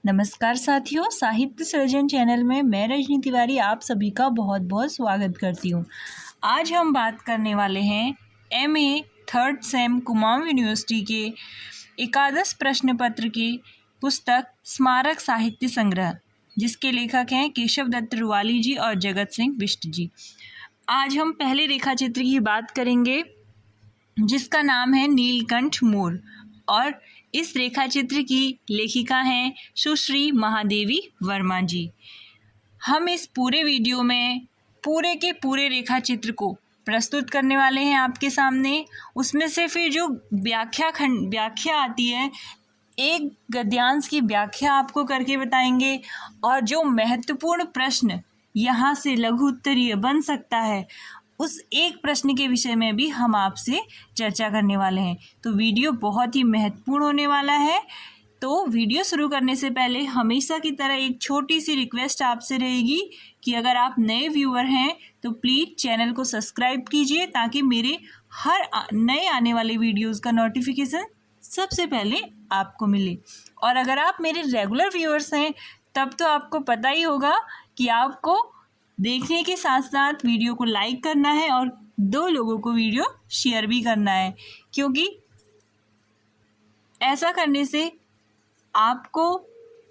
नमस्कार साथियों, साहित्य सृजन चैनल में मैं रजनी तिवारी आप सभी का बहुत बहुत स्वागत करती हूँ। आज हम बात करने वाले हैं MA third same Kumaon university के एकादश प्रश्न पत्र की पुस्तक स्मारक साहित्य संग्रह, जिसके लेखक हैं केशव दत्त रुवाली जी और जगत सिंह बिष्ट जी। आज हम पहले रेखा चित्र की बात करेंगे जिसका नाम है नीलकंठ मोर, और इस रेखा चित्र की लेखिका हैं सुश्री महादेवी वर्मा जी। हम इस पूरे वीडियो में पूरे के पूरे रेखा चित्र को प्रस्तुत करने वाले हैं आपके सामने। उसमें से फिर जो व्याख्या आती है, एक गद्यांश की व्याख्या आपको करके बताएंगे, और जो महत्वपूर्ण प्रश्न यहाँ से लघु उत्तरीय बन सकता है उस एक प्रश्न के विषय में भी हम आपसे चर्चा करने वाले हैं। तो वीडियो बहुत ही महत्वपूर्ण होने वाला है। तो वीडियो शुरू करने से पहले हमेशा की तरह एक छोटी सी रिक्वेस्ट आपसे रहेगी कि अगर आप नए व्यूअर हैं तो प्लीज़ चैनल को सब्सक्राइब कीजिए, ताकि मेरे हर नए आने वाले वीडियोज़ का नोटिफिकेशन सबसे पहले आपको मिले। और अगर आप मेरे रेगुलर व्यूअर्स हैं तब तो आपको पता ही होगा कि आपको देखने के साथ साथ वीडियो को लाइक करना है और 2 लोगों को वीडियो शेयर भी करना है, क्योंकि ऐसा करने से आपको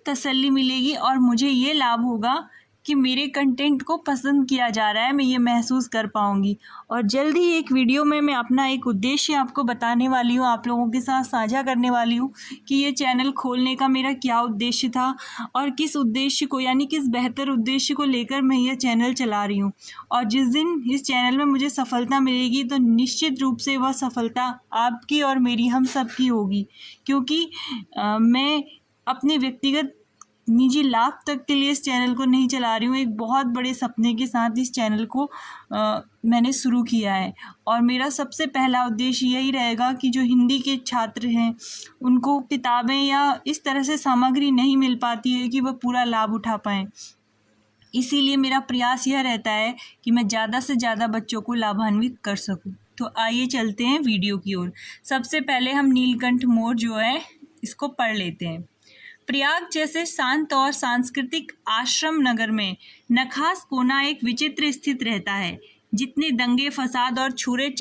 तसल्ली मिलेगी और मुझे ये लाभ होगा कि मेरे कंटेंट को पसंद किया जा रहा है, मैं ये महसूस कर पाऊँगी। और जल्द ही एक वीडियो में मैं अपना एक उद्देश्य आपको बताने वाली हूँ, आप लोगों के साथ साझा करने वाली हूँ कि ये चैनल खोलने का मेरा क्या उद्देश्य था और किस उद्देश्य को, यानी किस बेहतर उद्देश्य को लेकर मैं ये चैनल चला रही हूँ। और जिस दिन इस चैनल में मुझे सफलता मिलेगी तो निश्चित रूप से वह सफलता आपकी और मेरी, हम सब की होगी, क्योंकि मैं अपने व्यक्तिगत निजी लाभ तक के लिए इस चैनल को नहीं चला रही हूँ। एक बहुत बड़े सपने के साथ इस चैनल को मैंने शुरू किया है, और मेरा सबसे पहला उद्देश्य यही रहेगा कि जो हिंदी के छात्र हैं उनको किताबें या इस तरह से सामग्री नहीं मिल पाती है कि वह पूरा लाभ उठा पाएँ। इसीलिए मेरा प्रयास यह रहता है कि मैं ज़्यादा से ज़्यादा बच्चों को लाभान्वित कर सकूँ। तो आइए चलते हैं वीडियो की ओर। सबसे पहले हम नीलकंठ मोर जो है इसको पढ़ लेते हैं। प्रयाग जैसे शांत और सांस्कृतिक आश्रम नगर में नखास कोना एक विचित्र स्थित रहता है। जितने दंगे फसाद और छुरे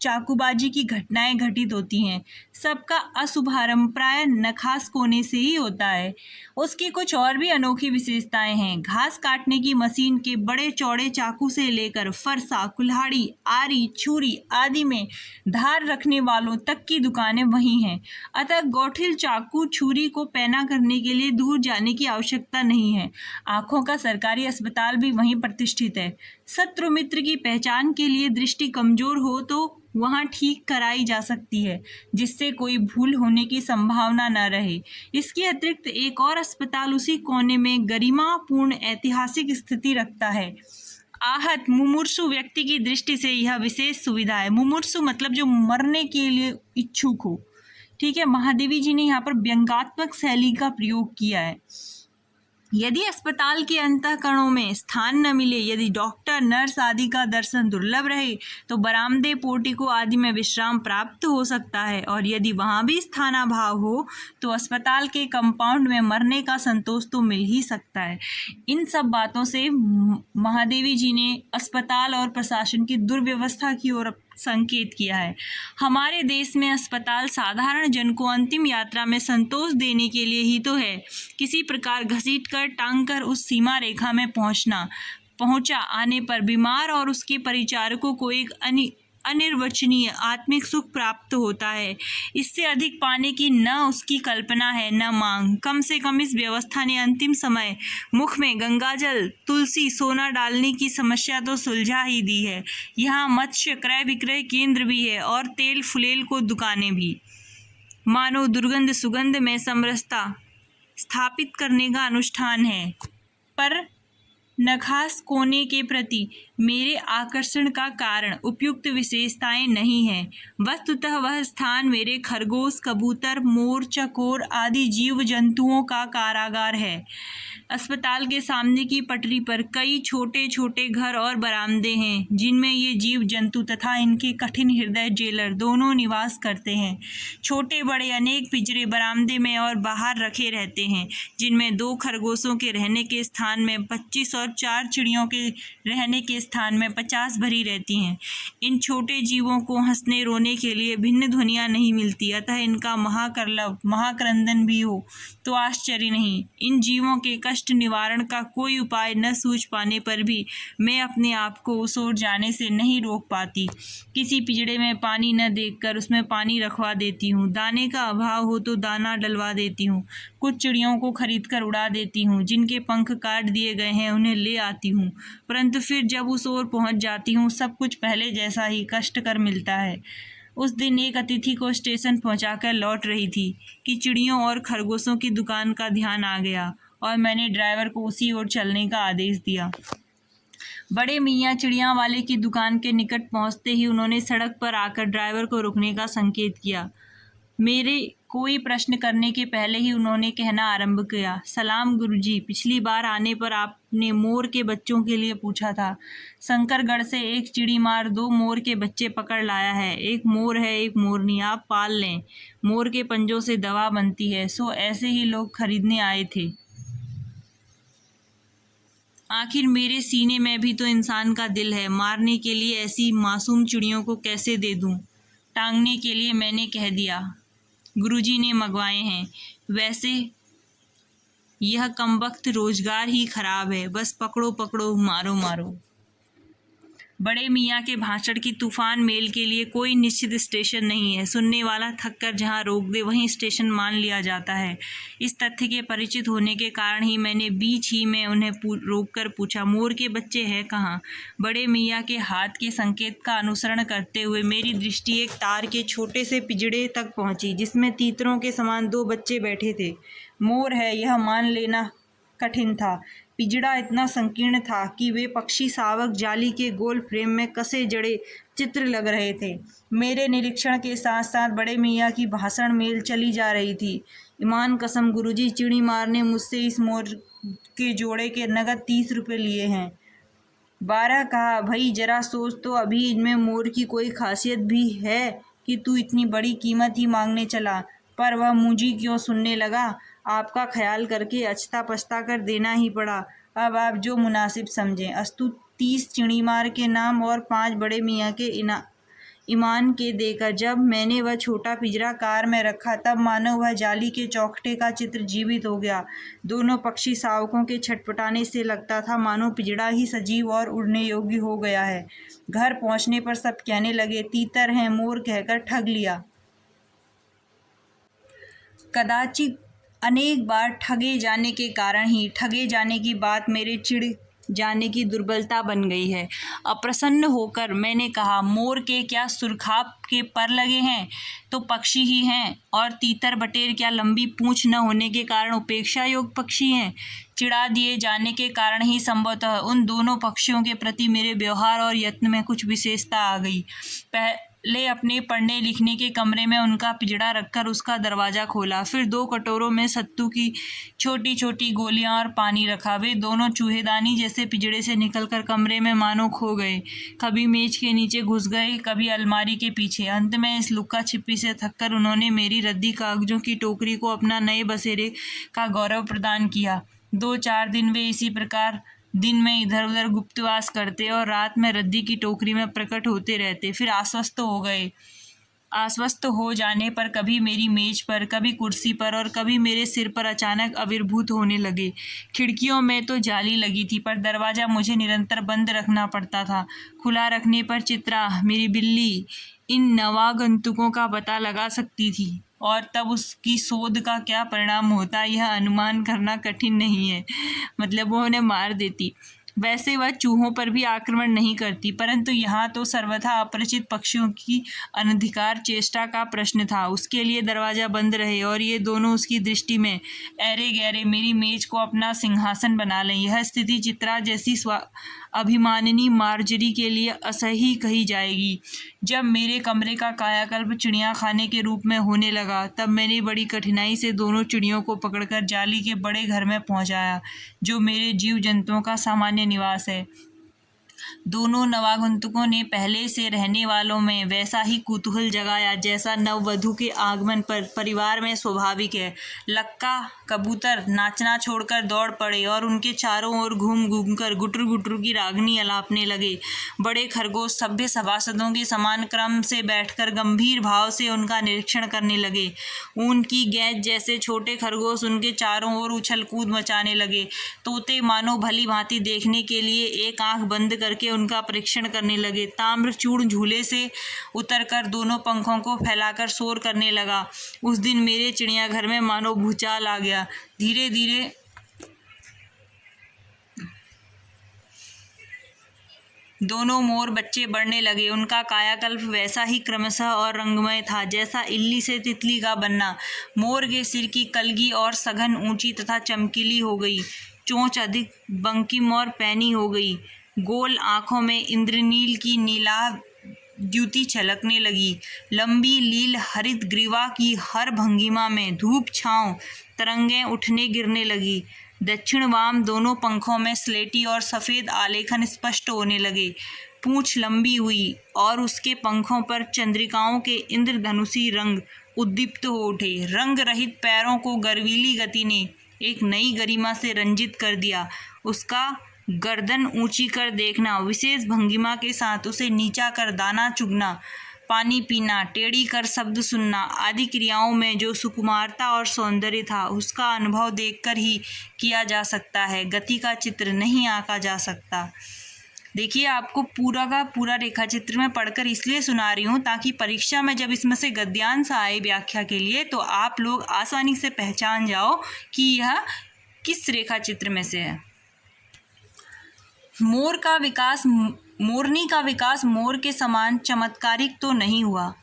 चाकूबाजी की घटनाएं घटित होती हैं, सबका अशुभारंभ प्राय नखास कोने से ही होता है। उसकी कुछ और भी अनोखी विशेषताएं हैं। घास काटने की मशीन के बड़े चौड़े चाकू से लेकर फरसा, कुल्हाड़ी, आरी, छुरी आदि में धार रखने वालों तक की दुकानें वहीं हैं। अतः गौठिल चाकू छुरी को पैना करने के लिए दूर जाने की आवश्यकता नहीं है। आँखों का सरकारी अस्पताल भी वहीं प्रतिष्ठित है। शत्रु मित्र की पहचान के लिए दृष्टि कमजोर हो तो वहाँ ठीक कराई जा सकती है, जिससे कोई भूल होने की संभावना न रहे। इसके अतिरिक्त एक और अस्पताल उसी कोने में गरिमापूर्ण ऐतिहासिक स्थिति रखता है। आहत मुमूर्षु व्यक्ति की दृष्टि से यह विशेष सुविधा है। मुमूर्षु मतलब जो मरने के लिए इच्छुक हो। ठीक है, महादेवी जी ने यहाँ पर व्यंग्यात्मक शैली का प्रयोग किया है। यदि अस्पताल के अंतःकरणों में स्थान न मिले, यदि डॉक्टर नर्स आदि का दर्शन दुर्लभ रहे, तो बरामदे, पोर्टिको आदि में विश्राम प्राप्त हो सकता है। और यदि वहाँ भी स्थानाभाव हो तो अस्पताल के कंपाउंड में मरने का संतोष तो मिल ही सकता है। इन सब बातों से महादेवी जी ने अस्पताल और प्रशासन की दुर्व्यवस्था की ओर संकेत किया है। हमारे देश में अस्पताल साधारण जन को अंतिम यात्रा में संतोष देने के लिए ही तो है। किसी प्रकार घसीट कर टांग कर उस सीमा रेखा में पहुंचा आने पर बीमार और उसके परिचारकों को एक अनिर्वचनीय आत्मिक सुख प्राप्त होता है। इससे अधिक पाने की न उसकी कल्पना है न मांग। कम से कम इस व्यवस्था ने अंतिम समय मुख में गंगाजल, तुलसी, सोना डालने की समस्या तो सुलझा ही दी है। यहाँ मत्स्य क्रय विक्रय केंद्र भी है और तेल फुलेल को दुकानें भी। मानो दुर्गंध सुगंध में समरसता स्थापित करने का अनुष्ठान है। पर नखास कोने के प्रति मेरे आकर्षण का कारण उपयुक्त विशेषताएं नहीं हैं। वस्तुतः वह स्थान मेरे खरगोश, कबूतर, मोर, चकोर आदि जीव जंतुओं का कारागार है। अस्पताल के सामने की पटरी पर कई छोटे छोटे घर और बरामदे हैं जिनमें ये जीव जंतु तथा इनके कठिन हृदय जेलर दोनों निवास करते हैं। छोटे बड़े अनेक पिंजरे बरामदे में और बाहर रखे रहते हैं, जिनमें 2 खरगोशों के रहने के स्थान में 25 और 4 चिड़ियों के रहने के स्थान में 50 भरी रहती हैं। इन छोटे जीवों को हंसने रोने के लिए भिन्न ध्वनियाँ नहीं मिलती, अतः इनका महाक्रंदन भी हो तो आश्चर्य नहीं। इन जीवों के कष्ट निवारण का कोई उपाय न सूझ पाने पर भी मैं अपने आप को उस ओर जाने से नहीं रोक पाती। किसी पिंजड़े में पानी न देखकर उसमें पानी रखवा देती हूँ। दाने का अभाव हो तो दाना डलवा देती हूँ। कुछ चिड़ियों को खरीदकर उड़ा देती हूँ। जिनके पंख काट दिए गए हैं उन्हें ले आती हूँ, परंतु फिर जब उस ओर पहुँच जाती हूँ सब कुछ पहले जैसा ही कष्टकर मिलता है। उस दिन एक अतिथि को स्टेशन पहुंचाकर लौट रही थी कि चिड़ियों और खरगोशों की दुकान का ध्यान आ गया और मैंने ड्राइवर को उसी ओर चलने का आदेश दिया। बड़े मियाँ चिड़िया वाले की दुकान के निकट पहुंचते ही उन्होंने सड़क पर आकर ड्राइवर को रुकने का संकेत किया। मेरे कोई प्रश्न करने के पहले ही उन्होंने कहना आरंभ किया, सलाम गुरुजी, पिछली बार आने पर आपने मोर के बच्चों के लिए पूछा था। शंकरगढ़ से एक चिड़ी मार 2 मोर के बच्चे पकड़ लाया है। एक मोर है एक मोरनी, आप पाल लें। मोर के पंजों से दवा बनती है, सो ऐसे ही लोग खरीदने आए थे। आखिर मेरे सीने में भी तो इंसान का दिल है, मारने के लिए ऐसी मासूम चिड़ियों को कैसे दे दूं? टांगने के लिए मैंने कह दिया, गुरुजी ने मंगवाए हैं। वैसे यह कमबख्त रोजगार ही खराब है, बस पकड़ो पकड़ो मारो मारो। बड़े मियाँ के भाषण की तूफान मेल के लिए कोई निश्चित स्टेशन नहीं है। सुनने वाला थक कर जहाँ रोक दे वहीं स्टेशन मान लिया जाता है। इस तथ्य के परिचित होने के कारण ही मैंने बीच ही में उन्हें रोककर पूछा, मोर के बच्चे हैं कहाँ? बड़े मियाँ के हाथ के संकेत का अनुसरण करते हुए मेरी दृष्टि एक तार के छोटे से पिंजड़े तक पहुँची जिसमें तीतरों के समान 2 बच्चे बैठे थे। मोर है यह मान लेना कठिन था। पिंजड़ा इतना संकीर्ण था कि वे पक्षी शावक जाली के गोल फ्रेम में कसे जड़े चित्र लग रहे थे। मेरे निरीक्षण के साथ साथ बड़े मियाँ की भाषण मेल चली जा रही थी। ईमान कसम गुरुजी, चिड़ी मार ने मुझसे इस मोर के जोड़े के नगद 30 रुपये लिए हैं। 12 कहा, भाई जरा सोच तो, अभी इनमें मोर की कोई खासियत भी है कि तू इतनी बड़ी कीमत ही मांगने चला? पर वह मुझी क्यों सुनने लगा। आपका ख्याल करके अछता पछता कर देना ही पड़ा। अब आप जो मुनासिब समझें। अस्तु 30 चिड़ी मार के नाम और 5 बड़े मियाँ के ईमान के देकर जब मैंने वह छोटा पिंजरा कार में रखा तब मानो वह जाली के चौखटे का चित्र जीवित हो गया। दोनों पक्षी शावकों के छटपटाने से लगता था मानो पिंजड़ा ही सजीव और उड़ने योग्य हो गया है। घर पहुँचने पर सब कहने लगे, तीतर हैं मोर कहकर ठग लिया। कदाचित अनेक बार ठगे जाने के कारण ही ठगे जाने की बात मेरे चिढ़ जाने की दुर्बलता बन गई है। अप्रसन्न होकर मैंने कहा, मोर के क्या सुरखाप के पर लगे हैं तो पक्षी ही हैं, और तीतर बटेर क्या लंबी पूंछ न होने के कारण उपेक्षा योग्य पक्षी हैं? चिढ़ा दिए जाने के कारण ही संभवतः उन दोनों पक्षियों के प्रति मेरे व्यवहार और यत्न में कुछ विशेषता आ गई। पहले अपने पढ़ने लिखने के कमरे में उनका पिंजड़ा रखकर उसका दरवाज़ा खोला, फिर 2 कटोरों में सत्तू की छोटी छोटी गोलियां और पानी रखा। वे दोनों चूहेदानी जैसे पिंजड़े से निकलकर कमरे में मानो खो गए। कभी मेज के नीचे घुस गए, कभी अलमारी के पीछे। अंत में इस लुक्का छिपी से थककर उन्होंने मेरी रद्दी कागजों की टोकरी को अपना नए बसेरे का गौरव प्रदान किया। 2-4 दिन वे इसी प्रकार दिन में इधर उधर गुप्तवास करते और रात में रद्दी की टोकरी में प्रकट होते रहते। फिर आश्वस्त हो गए। आश्वस्त हो जाने पर कभी मेरी मेज पर, कभी कुर्सी पर और कभी मेरे सिर पर अचानक आविर्भूत होने लगे। खिड़कियों में तो जाली लगी थी पर दरवाज़ा मुझे निरंतर बंद रखना पड़ता था। खुला रखने पर चित्रा, मेरी बिल्ली, इन नवागंतुकों का पता लगा सकती थी और तब उसकी शोध का क्या परिणाम होता यह अनुमान करना कठिन नहीं है। मतलब वो उन्हें मार देती। वैसे वह चूहों पर भी आक्रमण नहीं करती, परंतु यहाँ तो सर्वथा अपरिचित पक्षियों की अनधिकार चेष्टा का प्रश्न था। उसके लिए दरवाज़ा बंद रहे और ये दोनों उसकी दृष्टि में ऐरे गहरे मेरी मेज को अपना सिंहासन बना लें। यह स्थिति चित्रा जैसी अभिमानिनी मार्जरी के लिए असह्य कही जाएगी। जब मेरे कमरे का कायाकल्प चिड़िया खाने के रूप में होने लगा, तब मैंने बड़ी कठिनाई से दोनों चिड़ियों को पकड़कर जाली के बड़े घर में पहुंचाया, जो मेरे जीव जंतुओं का सामान्य निवास है। दोनों नवागंतुकों ने पहले से रहने वालों में वैसा ही कुतूहल जगाया जैसा नववधू के आगमन पर परिवार में स्वाभाविक है। लक्का कबूतर नाचना छोड़कर दौड़ पड़े और उनके चारों ओर घूम घूम कर गुटर गुटर की रागनी अलापने लगे। बड़े खरगोश सभ्य सभासदों के समान क्रम से बैठकर गंभीर भाव से उनका निरीक्षण करने लगे। ऊन की गेंद जैसे छोटे खरगोश उनके चारों ओर उछल कूद मचाने लगे। तोते मानो भली भांति देखने के लिए एक आंख बंद करके उनका परीक्षण करने लगे। ताम्रचूर्ण झूले से उतरकर दोनों पंखों को फैलाकर शोर करने लगा। उस दिन मेरे चिड़ियाघर में मानो भूचाल आ गया। धीरे धीरे दोनों मोर बच्चे बढ़ने लगे। उनका कायाकल्प वैसा ही क्रमशः और रंगमय था जैसा इल्ली से तितली का बनना। मोर के सिर की कलगी और सघन, ऊंची तथा चमकीली हो गई। चोंच अधिक बंकिम और पैनी हो गई। गोल आँखों में इंद्रनील की नीलाभ द्युति छलकने लगी। लंबी लील हरित ग्रीवा की हर भंगिमा में धूप छांव तरंगें उठने गिरने लगी। दक्षिण वाम दोनों पंखों में स्लेटी और सफ़ेद आलेखन स्पष्ट होने लगे। पूंछ लंबी हुई और उसके पंखों पर चंद्रिकाओं के इंद्रधनुषी रंग उद्दीप्त हो उठे। रंग रहित पैरों को गर्वीली गति ने एक नई गरिमा से रंजित कर दिया। उसका गर्दन ऊंची कर देखना, विशेष भंगिमा के साथ उसे नीचा कर दाना चुगना, पानी पीना, टेढ़ी कर शब्द सुनना आदि क्रियाओं में जो सुकुमारता और सौंदर्य था, उसका अनुभव देखकर ही किया जा सकता है। गति का चित्र नहीं आंका जा सकता। देखिए, आपको पूरा का पूरा रेखा चित्र में पढ़कर इसलिए सुना रही हूँ ताकि परीक्षा में जब इसमें से गद्यांश आए व्याख्या के लिए तो आप लोग आसानी से पहचान जाओ कि यह किस रेखा चित्र में से है। मोरनी का विकास मोर के समान चमत्कारिक तो नहीं हुआ,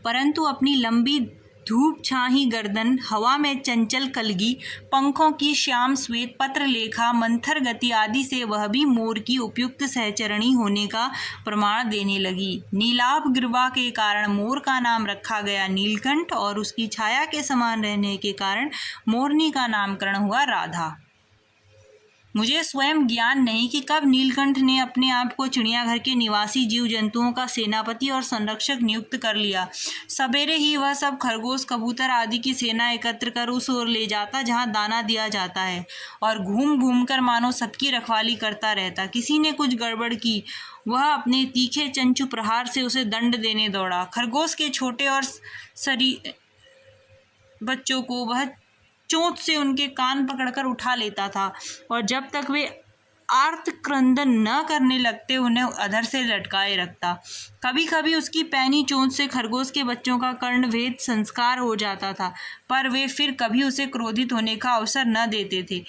परंतु अपनी लंबी धूप छाही गर्दन, हवा में चंचल कलगी, पंखों की श्याम श्वेत पत्र लेखा मंथर गति आदि से वह भी मोर की उपयुक्त सहचरणी होने का प्रमाण देने लगी। नीलाभ ग्रीवा के कारण मोर का नाम रखा गया नीलकंठ और उसकी छाया के समान रहने के कारण मोरनी का नामकरण हुआ राधा। मुझे स्वयं ज्ञान नहीं कि कब नीलकंठ ने अपने आप को चिड़ियाघर के निवासी जीव जंतुओं का सेनापति और संरक्षक नियुक्त कर लिया। सवेरे ही वह सब खरगोश कबूतर आदि की सेना एकत्र कर उस ओर ले जाता जहां दाना दिया जाता है और घूम घूम कर मानो सबकी रखवाली करता रहता। किसी ने कुछ गड़बड़ की, वह अपने तीखे चंचु प्रहार से उसे दंड देने दौड़ा। खरगोश के छोटे और सरी बच्चों को वह चोंच से उनके कान पकड़कर उठा लेता था और जब तक वे आर्त क्रंदन न करने लगते उन्हें अधर से लटकाए रखता। कभी कभी उसकी पैनी चोंच से खरगोश के बच्चों का कर्णभेद संस्कार हो जाता था, पर वे फिर कभी उसे क्रोधित होने का अवसर न देते थे।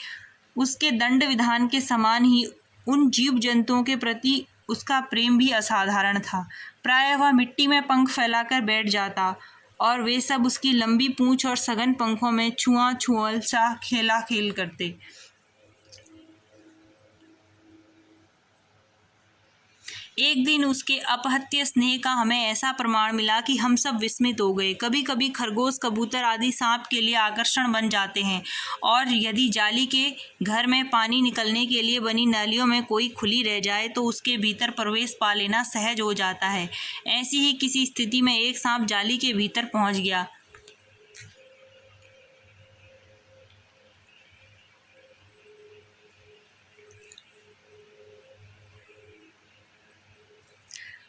उसके दंड विधान के समान ही उन जीव जंतुओं के प्रति उसका प्रेम भी असाधारण था। प्रायः वह मिट्टी में पंख फैलाकर बैठ जाता और वे सब उसकी लंबी पूंछ और सघन पंखों में छुआ छुअल सा खेला खेल करते। एक दिन उसके अपहत्य स्नेह का हमें ऐसा प्रमाण मिला कि हम सब विस्मित हो गए। कभी कभी खरगोश कबूतर आदि सांप के लिए आकर्षण बन जाते हैं और यदि जाली के घर में पानी निकलने के लिए बनी नालियों में कोई खुली रह जाए तो उसके भीतर प्रवेश पा लेना सहज हो जाता है। ऐसी ही किसी स्थिति में एक सांप जाली के भीतर पहुंच गया।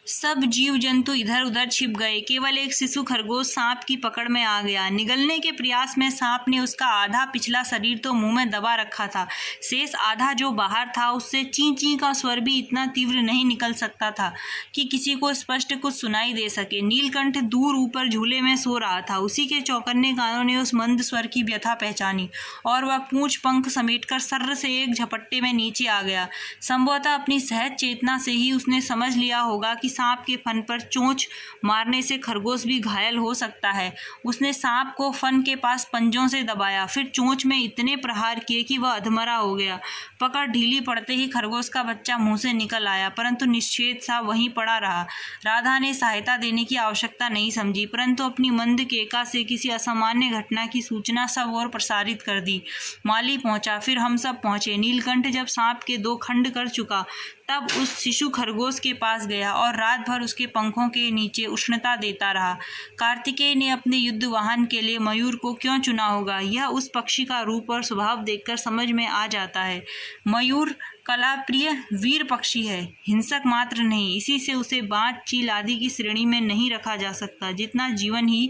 सब जीव जंतु इधर उधर छिप गए। केवल एक शिशु खरगोश सांप की पकड़ में आ गया। निगलने के प्रयास में सांप ने उसका आधा पिछला शरीर तो मुंह में दबा रखा था, शेष आधा जो बाहर था उससे ची ची का स्वर भी इतना तीव्र नहीं निकल सकता था कि किसी को स्पष्ट कुछ सुनाई दे सके। नीलकंठ दूर ऊपर झूले में सो रहा था। उसी के चौकन्ने कानों ने उस मंद स्वर की व्यथा पहचानी और वह पूंछ पंख समेटकर सर्र से एक झपट्टे में नीचे आ गया। संभवतः अपनी सहज चेतना से ही उसने समझ लिया होगा कि सांप सांप के फन पर चोंच मारने से खरगोश भी घायल हो सकता है। उसने सांप को फन के पास पंजों से दबाया, फिर चोंच में इतने प्रहार किए कि वह अधमरा हो गया। पकड़ ढीली पड़ते ही खरगोश का बच्चा मुंह से निकल आया, परंतु निश्चेत सा वहीं पड़ा रहा। राधा ने सहायता देने की आवश्यकता नहीं समझी, परंतु अपनी मंद केका से किसी असामान्य घटना की सूचना सब ओर प्रसारित कर दी। माली पहुंचा, फिर हम सब पहुंचे। नीलकंठ जब सांप के 2 खंड कर चुका तब उस शिशु खरगोश के पास गया और रात भर उसके पंखों के नीचे उष्णता देता रहा। कार्तिकेय ने अपने युद्ध वाहन के लिए मयूर को क्यों चुना होगा, यह उस पक्षी का रूप और स्वभाव देखकर समझ में आ जाता है। मयूर कलाप्रिय वीर पक्षी है, हिंसक मात्र नहीं। इसी से उसे बाज, चील आदि की श्रेणी में नहीं रखा जा सकता। जितना जीवन ही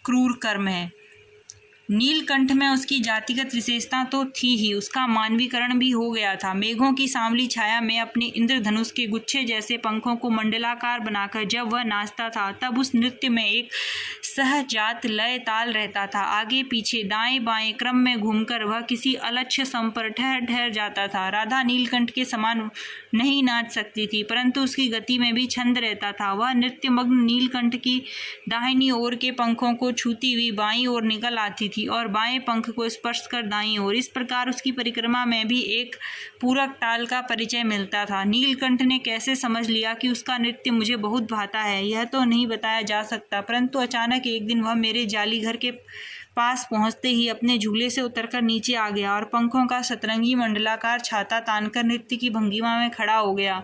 क्रूर कर्म है। नीलकंठ में उसकी जातिगत विशेषता तो थी ही, उसका मानवीकरण भी हो गया था। मेघों की सांवली छाया में अपने इंद्रधनुष के गुच्छे जैसे पंखों को मंडलाकार बनाकर जब वह नाचता था, तब उस नृत्य में एक सहजात लय ताल रहता था। आगे पीछे दाएं बाएं क्रम में घूमकर वह किसी अलक्ष्य सम पर ठहर ठहर जाता था। राधा नीलकंठ के समान नहीं नाच सकती थी, परंतु उसकी गति में भी छंद रहता था। वह नृत्यमग्न नीलकंठ की दाहिनी ओर के पंखों को छूती हुई बाईं ओर निकल आती थी और बाएं पंख को स्पर्श कर दाईं ओर। इस प्रकार उसकी परिक्रमा में भी एक पूरक ताल का परिचय मिलता था। नीलकंठ ने कैसे समझ लिया कि उसका नृत्य मुझे बहुत भाता है, यह तो नहीं बताया जा सकता, परंतु अचानक एक दिन वह मेरे जाली घर के पास पहुंचते ही अपने झूले से उतरकर नीचे आ गया और पंखों का सतरंगी मंडलाकार छाता तानकर नृत्य की भंगिमा में खड़ा हो गया।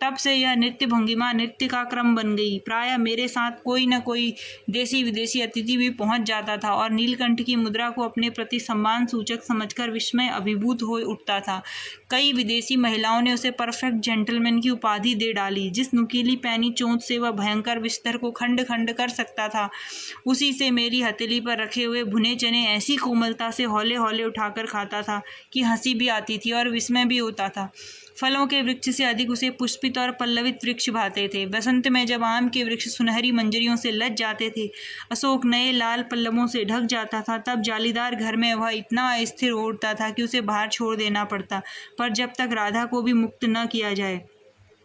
तब से यह नृत्य भंगिमा नृत्य का क्रम बन गई। प्रायः मेरे साथ कोई न कोई देसी विदेशी अतिथि भी पहुंच जाता था और नीलकंठ की मुद्रा को अपने प्रति सम्मान सूचक समझकर विस्मय अभिभूत हो उठता था। कई विदेशी महिलाओं ने उसे परफेक्ट जेंटलमैन की उपाधि दे डाली। जिस नुकीली पैनी चोंच से वह भयंकर बिस्तर को खंड खंड कर सकता था, उसी से मेरी हथेली पर रखे हुए भुने चने ऐसी कोमलता से हौले हौले उठाकर खाता था कि हंसी भी आती थी और विस्मय भी होता था। फलों के वृक्ष से अधिक उसे पुष्पित और पल्लवित वृक्ष भाते थे। बसंत में जब आम के वृक्ष सुनहरी मंजरियों से लद जाते थे, अशोक नए लाल पल्लवों से ढक जाता था, तब जालीदार घर में वह इतना अस्थिर हो उठता था कि उसे बाहर छोड़ देना पड़ता। पर जब तक राधा को भी मुक्त न किया जाए,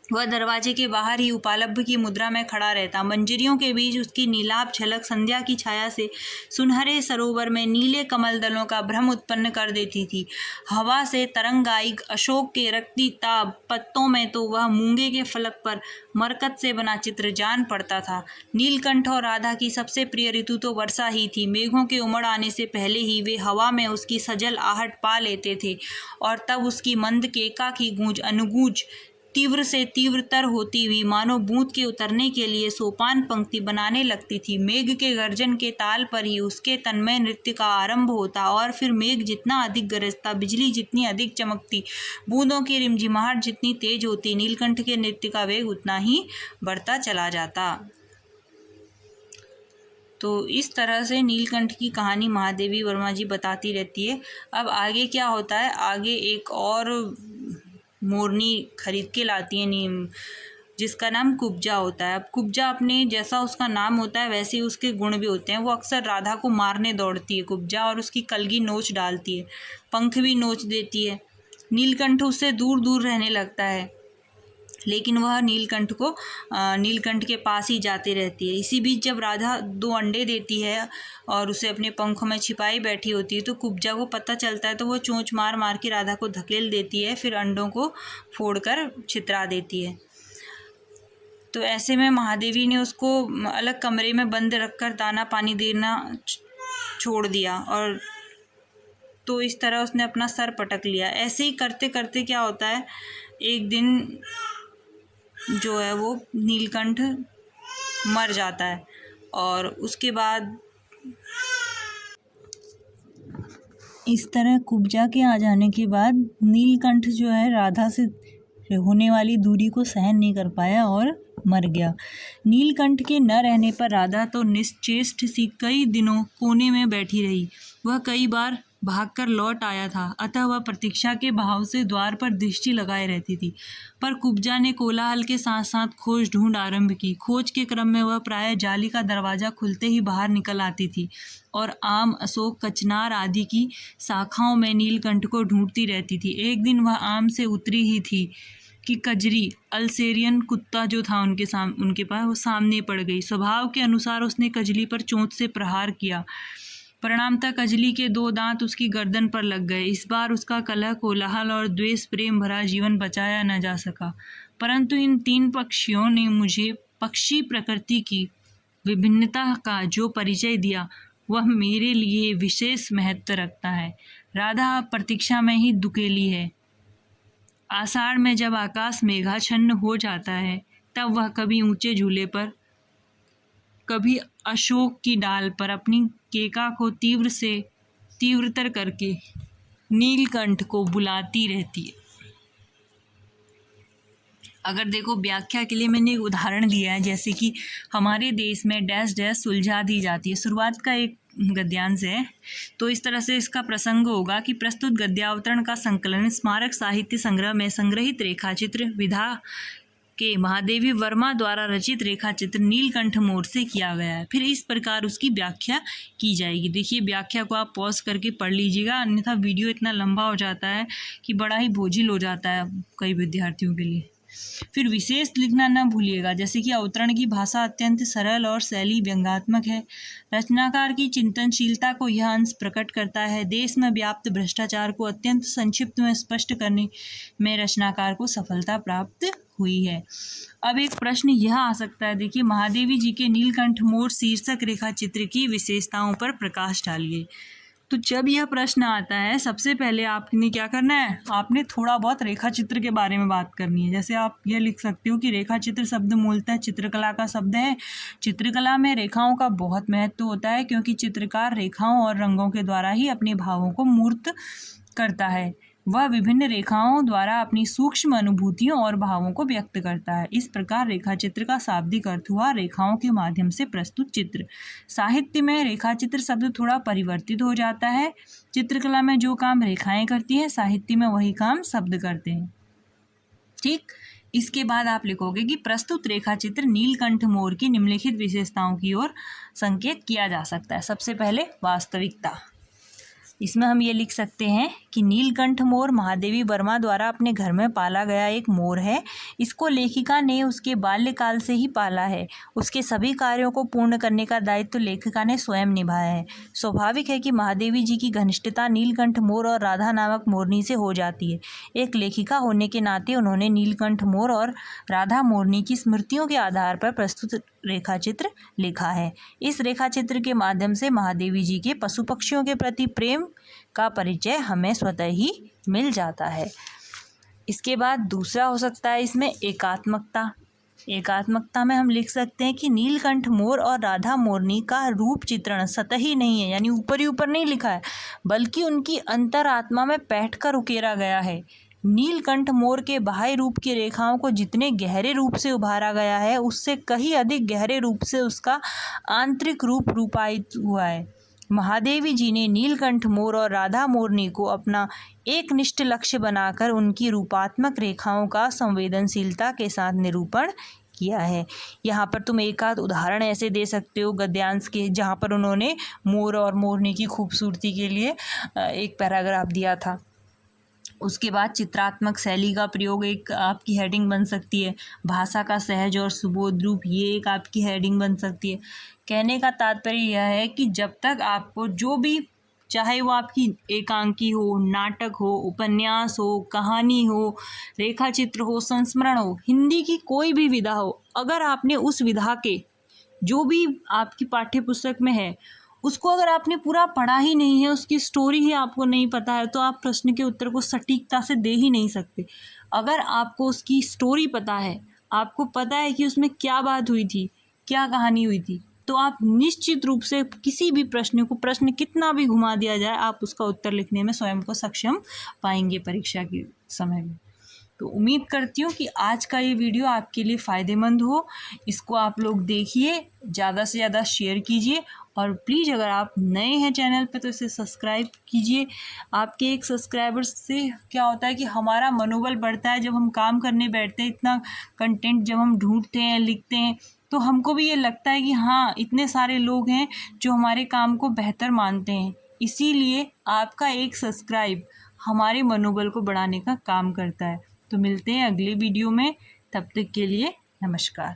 वह दरवाजे के बाहर ही उपालब्ध की मुद्रा में खड़ा रहता। मंजरियों के बीच उसकी नीलाभ झलक संध्या की छाया से सुनहरे सरोवर में नीले कमल दलों का भ्रम उत्पन्न कर देती थी। हवा से तरंगाई अशोक के रक्तिताभ पत्तों में तो वह मूंगे के फलक पर मरकत से बना चित्र जान पड़ता था। नीलकंठ और राधा की सबसे प्रिय ऋतु तो वर्षा ही थी। मेघों के उमड़ आने से पहले ही वे हवा में उसकी सजल आहट पा लेते थे और तब उसकी मंद केका की गूंज अनुगूंज तीव्र से तीव्रतर होती हुई मानो बूंद के उतरने के लिए सोपान पंक्ति बनाने लगती थी। मेघ के गर्जन के ताल पर ही उसके तन्मय नृत्य का आरंभ होता और फिर मेघ जितना अधिक गरजता, बिजली जितनी अधिक चमकती, बूंदों की रिमझिमाहट जितनी तेज होती, नीलकंठ के नृत्य का वेग उतना ही बढ़ता चला जाता। तो इस तरह से नीलकंठ की कहानी महादेवी वर्मा जी बताती रहती है। अब आगे क्या होता है, आगे एक और मोरनी खरीद के लाती है नीम, जिसका नाम कुब्जा होता है। अब कुब्जा अपने जैसा उसका नाम होता है वैसे ही उसके गुण भी होते हैं। वो अक्सर राधा को मारने दौड़ती है कुब्जा और उसकी कलगी नोच डालती है, पंख भी नोच देती है। नीलकंठ उससे दूर दूर रहने लगता है, लेकिन वह नीलकंठ के पास ही जाती रहती है। इसी बीच जब राधा 2 अंडे देती है और उसे अपने पंखों में छिपाई बैठी होती है, तो कुब्जा को पता चलता है, तो वो चोंच मार मार के राधा को धकेल देती है, फिर अंडों को फोड़कर छितरा देती है। तो ऐसे में महादेवी ने उसको अलग कमरे में बंद रखकर दाना पानी देना छोड़ दिया और तो इस तरह उसने अपना सर पटक लिया। ऐसे ही करते करते क्या होता है, एक दिन जो है वो नीलकंठ मर जाता है और उसके बाद इस तरह कुब्जा के आ जाने के बाद नीलकंठ जो है राधा से होने वाली दूरी को सहन नहीं कर पाया और मर गया। नीलकंठ के न रहने पर राधा तो निश्चेष्ट सी कई दिनों कोने में बैठी रही। वह कई बार भागकर लौट आया था, अतः वह प्रतीक्षा के भाव से द्वार पर दृष्टि लगाए रहती थी। पर कुब्जा ने कोलाहल के साथ साथ खोज ढूंढ आरंभ की। खोज के क्रम में वह प्रायः जाली का दरवाज़ा खुलते ही बाहर निकल आती थी और आम, अशोक, कचनार आदि की शाखाओं में नीलकंठ को ढूंढती रहती थी। एक दिन वह आम से उतरी ही थी कि कजरी अल्सेरियन कुत्ता जो था उनके पास वो सामने पड़ गई। स्वभाव के अनुसार उसने कजली पर चोंच से प्रहार किया। परिणामतः कजली के 2 दांत उसकी गर्दन पर लग गए। इस बार उसका कलह, कोलाहल और द्वेष प्रेम भरा जीवन बचाया न जा सका, परंतु इन 3 पक्षियों ने मुझे पक्षी प्रकृति की विभिन्नता का जो परिचय दिया वह मेरे लिए विशेष महत्व रखता है। राधा प्रतीक्षा में ही दुकेली है। आषाढ़ में जब आकाश मेघाच्छन्न हो जाता है तब वह कभी ऊंचे झूले पर, कभी अशोक की डाल पर अपनी केका को तीव्र से तीव्रतर करके नीलकंठ को बुलाती रहती है। अगर देखो व्याख्या के लिए मैंने एक उदाहरण दिया है, जैसे कि हमारे देश में डैश डैश सुलझा दी जाती है, शुरुआत का एक गद्यांश है। तो इस तरह से इसका प्रसंग होगा कि प्रस्तुत गद्यावतरण का संकलन स्मारक साहित्य संग्रह में संग्रहित रेखाचित्र विधा के महादेवी वर्मा द्वारा रचित रेखाचित्र नीलकंठ मोर से किया गया है। फिर इस प्रकार उसकी व्याख्या की जाएगी। देखिए, व्याख्या को आप पॉज करके पढ़ लीजिएगा, अन्यथा वीडियो इतना लंबा हो जाता है कि बड़ा ही बोझिल हो जाता है कई विद्यार्थियों के लिए। फिर विशेष लिखना न भूलिएगा, जैसे कि अवतरण की भाषा अत्यंत सरल और शैली व्यंग्यात्मक है। रचनाकार की चिंतनशीलता को यह अंश प्रकट करता है। देश में व्याप्त भ्रष्टाचार को अत्यंत संक्षिप्त में स्पष्ट करने में रचनाकार को सफलता प्राप्त हुई है। अब एक प्रश्न यह आ सकता है, देखिए, महादेवी जी के नीलकंठ मोर शीर्षक रेखा चित्र की विशेषताओं पर प्रकाश डालिए। तो जब यह प्रश्न आता है, सबसे पहले आपने क्या करना है, आपने थोड़ा बहुत रेखा चित्र के बारे में बात करनी है। जैसे आप यह लिख सकते हो कि रेखा चित्र शब्द मूलतः चित्रकला का शब्द है। चित्रकला में रेखाओं का बहुत महत्व होता है, क्योंकि चित्रकार रेखाओं और रंगों के द्वारा ही अपने भावों को मूर्त करता है। वह विभिन्न रेखाओं द्वारा अपनी सूक्ष्म अनुभूतियों और भावों को व्यक्त करता है। इस प्रकार रेखा चित्र का शाब्दिक अर्थ हुआ रेखाओं के माध्यम से प्रस्तुत चित्र। साहित्य में रेखा चित्र शब्द थोड़ा परिवर्तित हो जाता है। चित्रकला में जो काम रेखाएं करती हैं, साहित्य में वही काम शब्द करते हैं। ठीक, इसके बाद आप लिखोगे कि प्रस्तुत रेखा चित्र नीलकंठ मोर की निम्नलिखित विशेषताओं की ओर संकेत किया जा सकता है। सबसे पहले वास्तविकता। इसमें हम ये लिख सकते हैं कि नीलकंठ मोर महादेवी वर्मा द्वारा अपने घर में पाला गया एक मोर है। इसको लेखिका ने उसके बाल्यकाल से ही पाला है। उसके सभी कार्यों को पूर्ण करने का दायित्व लेखिका ने स्वयं निभाया है। स्वाभाविक है कि महादेवी जी की घनिष्ठता नीलकंठ मोर और राधा नामक मोरनी से हो जाती है। एक लेखिका होने के नाते उन्होंने नीलकंठ मोर और राधा मोरनी की स्मृतियों के आधार पर प्रस्तुत रेखाचित्र लिखा है। इस रेखाचित्र के माध्यम से महादेवी जी के पशु पक्षियों के प्रति प्रेम का परिचय हमें स्वतः ही मिल जाता है। इसके बाद दूसरा हो सकता है इसमें एकात्मकता। एकात्मकता में हम लिख सकते हैं कि नीलकंठ मोर और राधा मोरनी का रूप चित्रण सतही नहीं है, यानी ऊपर ही ऊपर नहीं लिखा है, बल्कि उनकी अंतरात्मा में बैठकर उकेरा गया है। नीलकंठ मोर के बाह्य रूप की रेखाओं को जितने गहरे रूप से उभारा गया है, उससे कहीं अधिक गहरे रूप से उसका आंतरिक रूप रूपायित हुआ है। महादेवी जी ने नीलकंठ मोर और राधा मोरनी को अपना एकनिष्ठ लक्ष्य बनाकर उनकी रूपात्मक रेखाओं का संवेदनशीलता के साथ निरूपण किया है। यहाँ पर तुम एक आध उदाहरण ऐसे दे सकते हो गद्यांश के, जहाँ पर उन्होंने मोर और मोरनी की खूबसूरती के लिए एक पैराग्राफ दिया था। उसके बाद चित्रात्मक शैली का प्रयोग एक आपकी हेडिंग बन सकती है। भाषा का सहज और सुबोध रूप, ये एक आपकी हेडिंग बन सकती है। कहने का तात्पर्य यह है कि जब तक आपको जो भी, चाहे वो आपकी एकांकी हो, नाटक हो, उपन्यास हो, कहानी हो, रेखाचित्र हो, संस्मरण हो, हिंदी की कोई भी विधा हो, अगर आपने उस विधा के जो भी आपकी पाठ्य पुस्तक में है उसको अगर आपने पूरा पढ़ा ही नहीं है, उसकी स्टोरी ही आपको नहीं पता है, तो आप प्रश्न के उत्तर को सटीकता से दे ही नहीं सकते। अगर आपको उसकी स्टोरी पता है, आपको पता है कि उसमें क्या बात हुई थी, क्या कहानी हुई थी, तो आप निश्चित रूप से किसी भी प्रश्न को, प्रश्न कितना भी घुमा दिया जाए, आप उसका उत्तर लिखने में स्वयं को सक्षम पाएंगे परीक्षा के समय में। तो उम्मीद करती हूँ कि आज का ये वीडियो आपके लिए फ़ायदेमंद हो। इसको आप लोग देखिए, ज़्यादा से ज़्यादा शेयर कीजिए, और प्लीज़ अगर आप नए हैं चैनल पे तो इसे सब्सक्राइब कीजिए। आपके एक सब्सक्राइबर से क्या होता है कि हमारा मनोबल बढ़ता है। जब हम काम करने बैठते हैं, इतना कंटेंट जब हम ढूंढते हैं, लिखते हैं, तो हमको भी ये लगता है कि हाँ, इतने सारे लोग हैं जो हमारे काम को बेहतर मानते हैं। इसीलिए आपका एक सब्सक्राइब हमारे मनोबल को बढ़ाने का काम करता है। तो मिलते हैं अगले वीडियो में, तब तक के लिए नमस्कार।